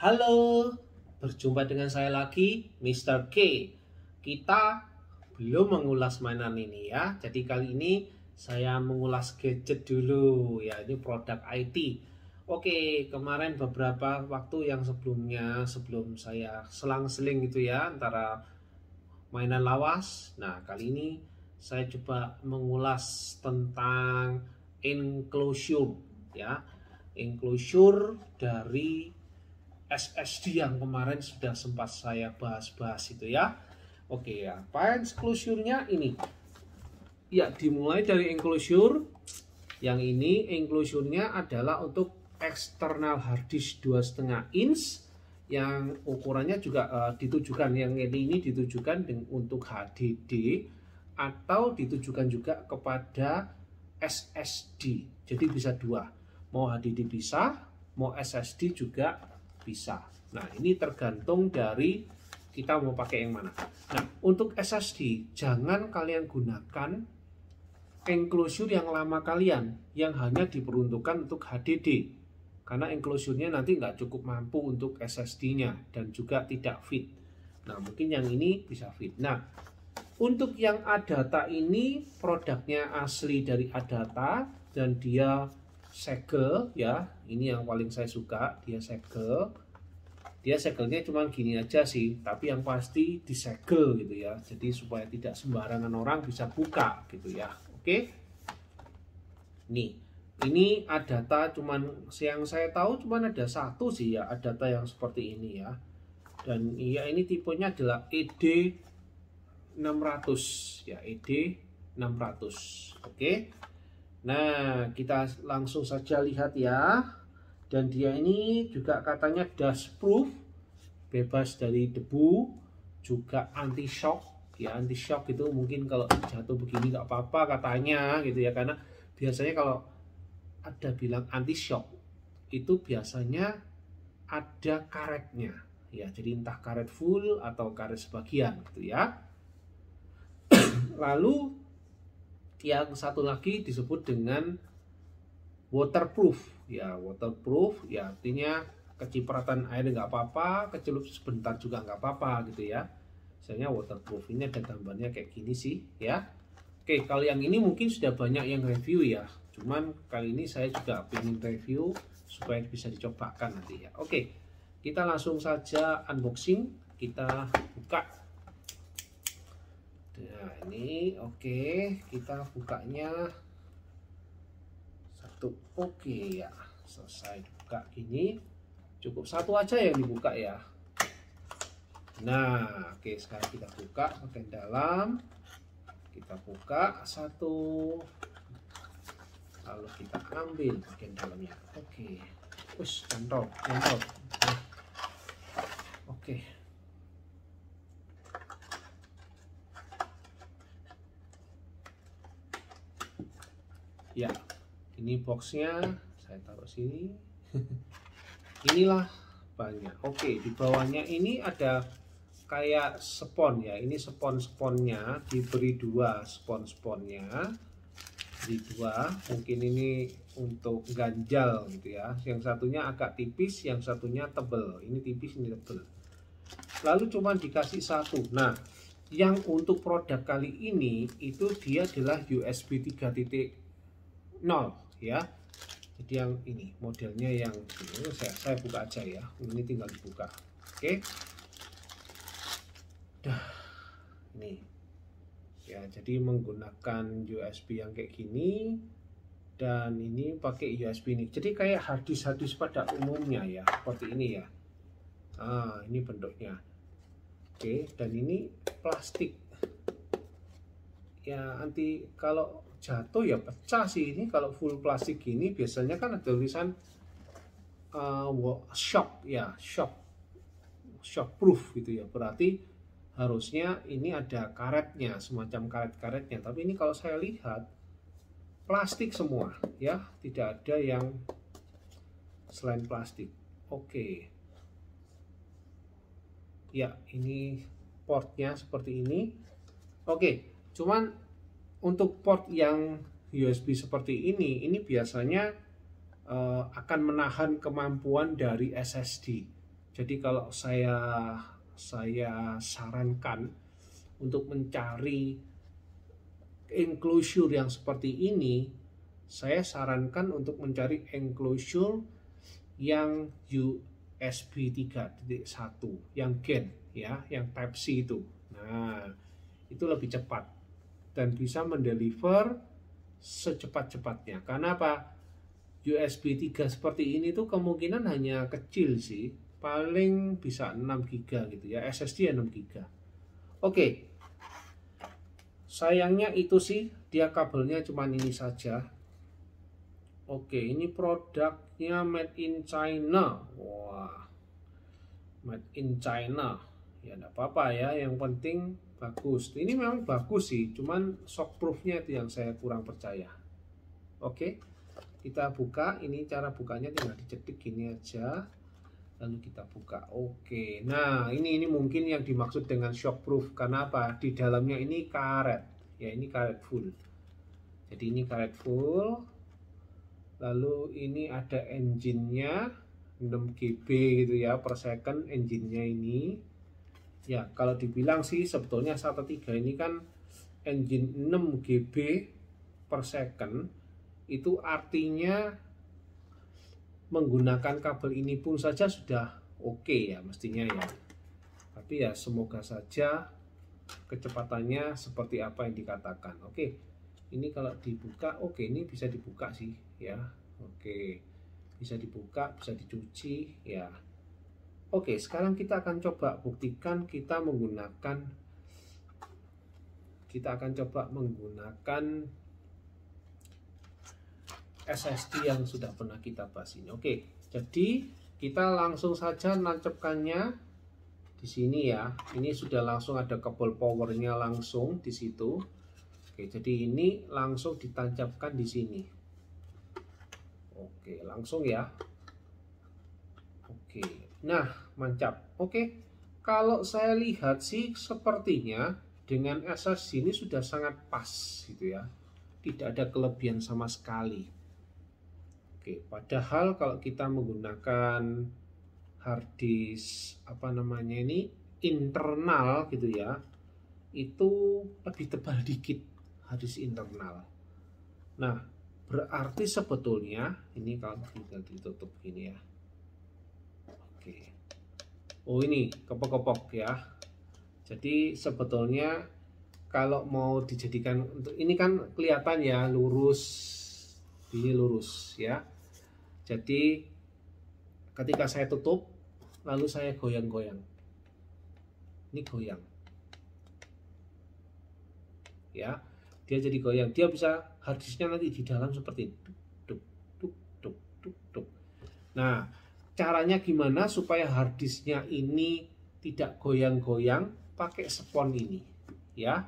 Halo, berjumpa dengan saya lagi, Mr. K. Kita belum mengulas mainan ini ya. Jadi kali ini saya mengulas gadget dulu ya. Ini produk IT. Oke, kemarin beberapa waktu yang sebelumnya, sebelum saya selang-seling gitu ya antara mainan lawas. Nah, kali ini saya coba mengulas tentang enclosure ya. Enclosure dari SSD yang kemarin sudah sempat saya bahas-bahas itu ya. Oke ya, apa enclosure-nya ini? Ya, dimulai dari enclosure. Yang ini enclosure-nya adalah untuk eksternal hard disk 2,5 inch yang ukurannya juga ditujukan, yang ini ditujukan untuk HDD atau ditujukan juga kepada SSD. Jadi bisa dua, mau HDD bisa, mau SSD juga bisa. Nah, ini tergantung dari kita mau pakai yang mana. Nah, untuk SSD jangan kalian gunakan enclosure yang lama kalian, yang hanya diperuntukkan untuk HDD, karena enclosure-nya nanti nggak cukup mampu untuk SSD-nya dan juga tidak fit. Nah, mungkin yang ini bisa fit. Nah, untuk yang Adata ini produknya asli dari Adata dan dia segel ya. Ini yang paling saya suka, dia segel. Dia segelnya cuma gini aja sih, tapi yang pasti disegel gitu ya. Jadi supaya tidak sembarangan orang bisa buka gitu ya. Oke. Nih, ini Adata cuman yang saya tahu cuman ada satu sih ya, Adata yang seperti ini ya. Dan iya, ini tipenya adalah ED600 ya, ED600. Oke. Nah, kita langsung saja lihat ya. Dan dia ini juga katanya dust proof, bebas dari debu, juga anti shock ya. Anti shock itu mungkin kalau jatuh begini nggak apa-apa katanya gitu ya, karena biasanya kalau ada bilang anti shock itu biasanya ada karetnya ya, jadi entah karet full atau karet sebagian gitu ya. Lalu yang satu lagi disebut dengan waterproof ya. Waterproof ya artinya kecipratan air nggak apa-apa, kecelup sebentar juga nggak apa-apa gitu ya. Misalnya waterproof, ini ada gambarnya kayak gini sih ya. Oke, kalau yang ini mungkin sudah banyak yang review ya, cuman kali ini saya juga ingin review supaya bisa dicobakan nanti ya. Oke, kita langsung saja unboxing, kita buka. Nah, ini oke, kita bukanya satu. Oke ya, selesai buka gini. Cukup satu aja yang dibuka ya. Nah, oke, sekarang kita buka bagian dalam. Kita buka satu, lalu kita ambil bagian dalamnya. Oke, push, cantol. Oke. Ya, ini boxnya saya taruh sini. Inilah banyak. Oke, di bawahnya ini ada kayak spon ya. Ini spon-sponnya, diberi dua spon-sponnya, di dua. Mungkin ini untuk ganjal gitu ya. Yang satunya agak tipis, yang satunya tebel. Ini tipis, ini tebel. Lalu cuma dikasih satu. Nah, yang untuk produk kali ini itu dia adalah USB 3.0 ya. Jadi yang ini modelnya yang ini, saya buka aja ya. Ini tinggal dibuka. Oke. Dah, ini ya, jadi menggunakan USB yang kayak gini, dan ini pakai USB ini. Jadi kayak harddisk pada umumnya ya, seperti ini ya. Ini bentuknya. Oke, dan ini plastik ya, anti kalau jatuh ya pecah sih. Ini kalau full plastik gini biasanya kan ada tulisan shock ya, shock proof gitu ya. Berarti harusnya ini ada karetnya, semacam karet-karetnya. Tapi ini kalau saya lihat plastik semua ya, tidak ada yang selain plastik. Oke. Ya, ini portnya seperti ini. Oke, cuman untuk port yang USB seperti ini biasanya akan menahan kemampuan dari SSD. Jadi kalau saya sarankan untuk mencari enclosure yang seperti ini, saya sarankan untuk mencari enclosure yang USB 3.1 yang GaN ya, yang Type C itu. Nah, itu lebih cepat dan bisa mendeliver secepat-cepatnya. Karena apa? USB 3 seperti ini tuh kemungkinan hanya kecil sih, paling bisa 6 GB gitu ya, SSD 6 GB. Oke. Sayangnya itu sih, dia kabelnya cuma ini saja. Oke, ini produknya made in China. Wah, made in China. Ya enggak apa-apa ya, yang penting bagus. Ini memang bagus sih, cuman shockproofnya itu yang saya kurang percaya. Oke, kita buka. Ini cara bukanya tinggal dicetik gini aja, lalu kita buka. Oke, nah ini mungkin yang dimaksud dengan shockproof. Karena apa? Di dalamnya ini karet. Ya, ini karet full. Jadi ini karet full. Lalu ini ada engine-nya 6 GB gitu ya per second engine-nya ini. Ya, kalau dibilang sih sebetulnya SATA 3 ini kan engine 6 GB per second, itu artinya menggunakan kabel ini pun saja sudah oke ya mestinya ya. Tapi ya semoga saja kecepatannya seperti apa yang dikatakan. Oke, ini kalau dibuka, oke ini bisa dibuka sih ya. Oke, bisa dibuka, bisa dicuci ya. Oke, sekarang kita akan coba buktikan kita akan coba menggunakan SSD yang sudah pernah kita bahas ini. Oke, jadi kita langsung saja nancapkannya di sini ya. Ini sudah langsung ada kabel powernya langsung di situ. Oke, jadi ini langsung ditancapkan di sini. Oke, langsung ya. Oke, nah mantap. Oke, kalau saya lihat sih sepertinya dengan SSD ini sudah sangat pas gitu ya. Tidak ada kelebihan sama sekali. Oke, padahal kalau kita menggunakan harddisk internal gitu ya, itu lebih tebal dikit harddisk internal. Nah, berarti sebetulnya ini kalau tinggal ditutup gini ya. Oke. Oh, ini kepok-kepok ya. Jadi sebetulnya kalau mau dijadikan untuk ini kan kelihatan ya lurus. Ini lurus ya. Jadi ketika saya tutup lalu saya goyang-goyang. Ini goyang. Ya. Dia jadi goyang. Dia bisa harddisknya nanti di dalam seperti ini. Duk, duk, duk, duk, duk. Nah, caranya gimana supaya harddisknya ini tidak goyang-goyang? Pakai spons ini, ya.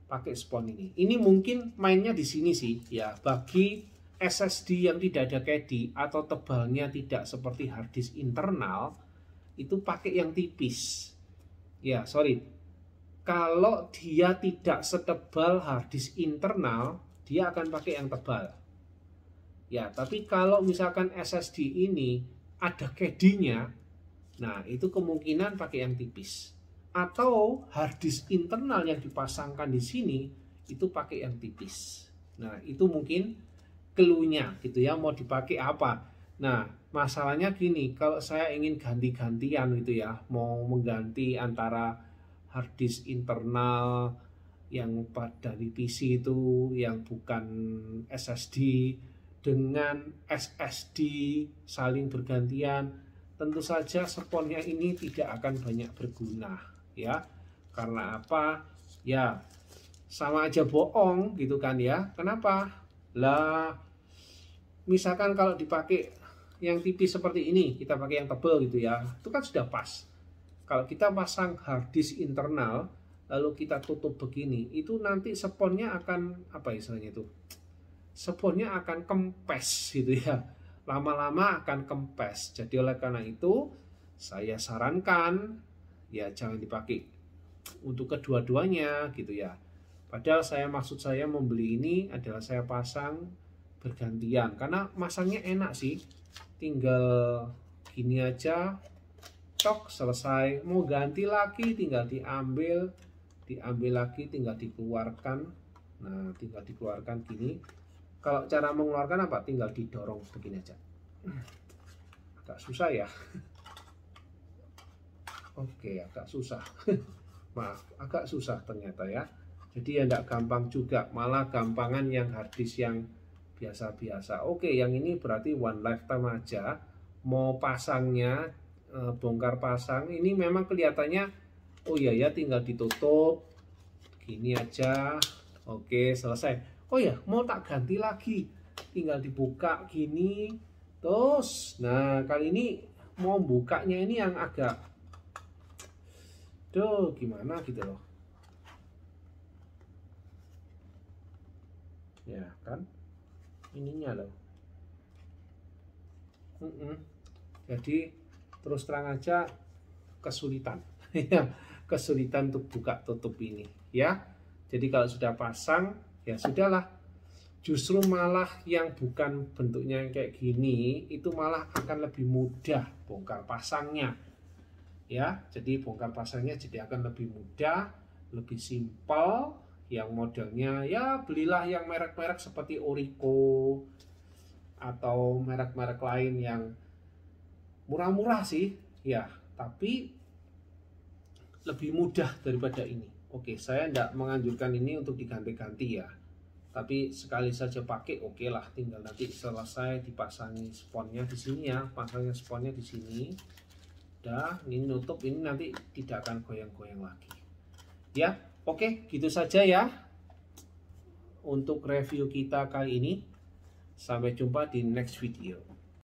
Pakai spons ini. Ini mungkin mainnya di sini sih, ya. Bagi SSD yang tidak ada caddy atau tebalnya tidak seperti harddisk internal, itu pakai yang tipis. Ya, sorry. Kalau dia tidak setebal harddisk internal, dia akan pakai yang tebal. Ya, tapi kalau misalkan SSD ini ada caddy-nya, nah itu kemungkinan pakai yang tipis. Atau harddisk internal yang dipasangkan di sini itu pakai yang tipis. Nah, itu mungkin clue-nya gitu ya, mau dipakai apa. Nah, masalahnya gini, kalau saya ingin ganti-gantian gitu ya, mau mengganti antara harddisk internal yang dari PC itu yang bukan SSD dengan SSD saling bergantian, tentu saja sponnya ini tidak akan banyak berguna ya. Karena apa? Ya sama aja bohong gitu kan ya. Kenapa? Lah misalkan kalau dipakai yang tipis seperti ini, kita pakai yang tebal gitu ya, itu kan sudah pas. Kalau kita pasang harddisk internal lalu kita tutup begini, itu nanti sponnya akan apa istilahnya itu? Sponnya akan kempes gitu ya. Lama-lama akan kempes. Jadi oleh karena itu saya sarankan ya jangan dipakai untuk kedua-duanya gitu ya. Padahal maksud saya membeli ini adalah saya pasang bergantian karena masangnya enak sih. Tinggal gini aja cok, selesai. Mau ganti lagi tinggal diambil lagi, tinggal dikeluarkan. Nah, tinggal dikeluarkan gini. Kalau cara mengeluarkan apa? Tinggal didorong begini aja. Agak susah ya. Oke, agak susah. Maaf, agak susah ternyata ya. Jadi ya enggak gampang juga, malah gampangan yang harddisk yang biasa-biasa. Oke, yang ini berarti one lifetime aja. Mau pasangnya, bongkar pasang, ini memang kelihatannya, oh iya ya, tinggal ditutup gini aja. Oke, selesai. Oh ya, mau tak ganti lagi, tinggal dibuka gini terus. Nah, kali ini mau bukanya ini yang agak gimana gitu loh ya kan, ininya loh. Jadi terus terang aja kesulitan ya, kesulitan untuk buka tutup ini ya. Jadi kalau sudah pasang ya sudahlah, justru malah yang bukan bentuknya yang kayak gini itu malah akan lebih mudah bongkar pasangnya ya. Jadi bongkar pasangnya jadi akan lebih mudah, lebih simpel. Yang modelnya ya belilah yang merek-merek seperti Orico atau merek-merek lain yang murah-murah sih ya, tapi lebih mudah daripada ini. Oke, saya tidak menganjurkan ini untuk diganti-ganti ya, tapi sekali saja pakai oke lah. Tinggal nanti selesai dipasangi sponnya di sini ya, pasangnya sponnya di sini. Udah, ini nutup, ini nanti tidak akan goyang-goyang lagi ya. Oke, gitu saja ya untuk review kita kali ini. Sampai jumpa di next video.